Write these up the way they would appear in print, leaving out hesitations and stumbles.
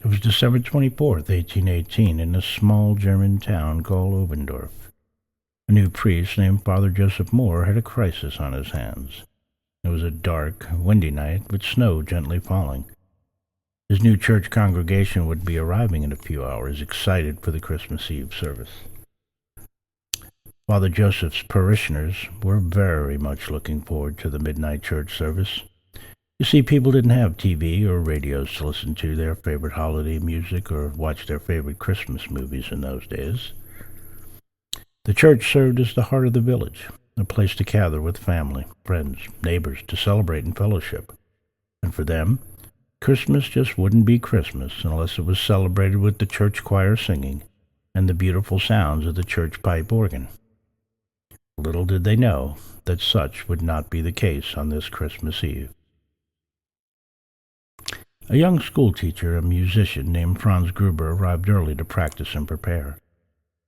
It was December 24th, 1818, in a small German town called Obendorf. A new priest named Father Joseph Moore had a crisis on his hands. It was a dark, windy night, with snow gently falling. His new church congregation would be arriving in a few hours, excited for the Christmas Eve service. Father Joseph's parishioners were very much looking forward to the midnight church service. You see, people didn't have TV or radios to listen to their favorite holiday music or watch their favorite Christmas movies in those days. The church served as the heart of the village, a place to gather with family, friends, neighbors, to celebrate and fellowship. And for them, Christmas just wouldn't be Christmas unless it was celebrated with the church choir singing and the beautiful sounds of the church pipe organ. Little did they know that such would not be the case on this Christmas Eve. A young schoolteacher, a musician named Franz Gruber, arrived early to practice and prepare.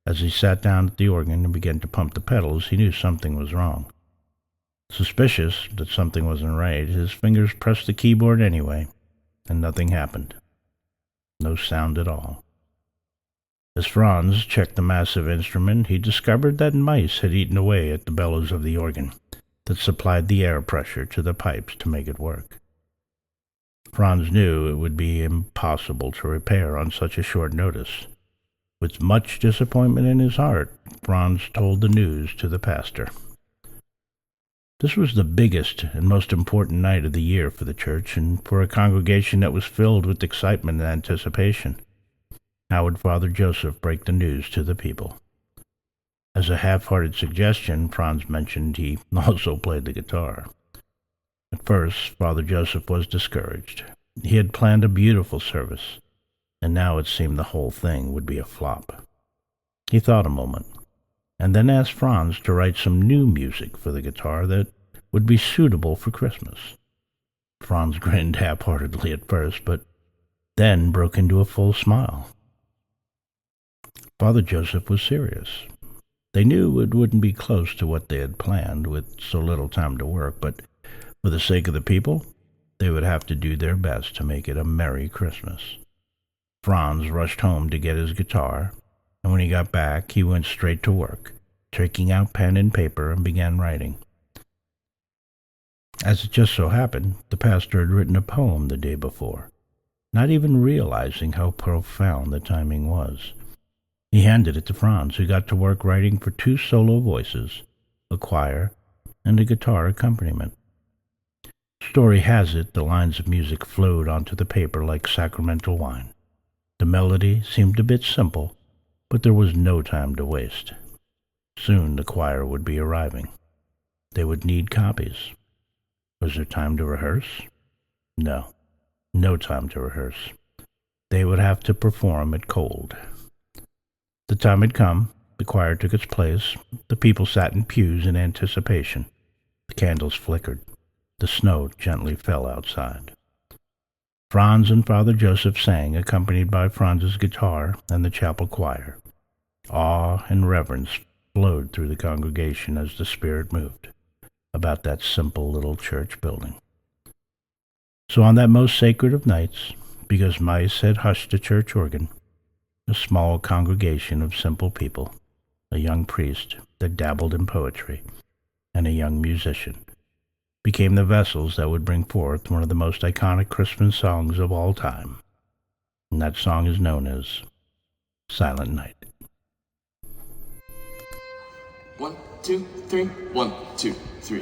As he sat down at the organ and began to pump the pedals, he knew something was wrong. Suspicious that something wasn't right, his fingers pressed the keyboard anyway, and nothing happened. No sound at all. As Franz checked the massive instrument, he discovered that mice had eaten away at the bellows of the organ that supplied the air pressure to the pipes to make it work. Franz knew it would be impossible to repair on such a short notice. With much disappointment in his heart, Franz told the news to the pastor. This was the biggest and most important night of the year for the church and for a congregation that was filled with excitement and anticipation. How would Father Joseph break the news to the people? As a half-hearted suggestion, Franz mentioned he also played the guitar. At first, Father Joseph was discouraged. He had planned a beautiful service, and now it seemed the whole thing would be a flop. He thought a moment, and then asked Franz to write some new music for the guitar that would be suitable for Christmas. Franz grinned half-heartedly at first, but then broke into a full smile. Father Joseph was serious. They knew it wouldn't be close to what they had planned with so little time to work, but for the sake of the people, they would have to do their best to make it a Merry Christmas. Franz rushed home to get his guitar, and when he got back, he went straight to work, taking out pen and paper and began writing. As it just so happened, the pastor had written a poem the day before, not even realizing how profound the timing was. He handed it to Franz, who got to work writing for 2 solo voices, a choir, and a guitar accompaniment. Story has it the lines of music flowed onto the paper like sacramental wine. The melody seemed a bit simple, but there was no time to waste. Soon the choir would be arriving. They would need copies. Was there time to rehearse? No, no time to rehearse. They would have to perform it cold. The time had come. The choir took its place. The people sat in pews in anticipation. The candles flickered. The snow gently fell outside. Franz and Father Joseph sang, accompanied by Franz's guitar and the chapel choir. Awe and reverence flowed through the congregation as the Spirit moved about that simple little church building. So on that most sacred of nights, because mice had hushed the church organ, a small congregation of simple people, a young priest that dabbled in poetry, and a young musician, became the vessels that would bring forth one of the most iconic Christmas songs of all time. And that song is known as Silent Night. 1, 2, 3. 1, 2, 3.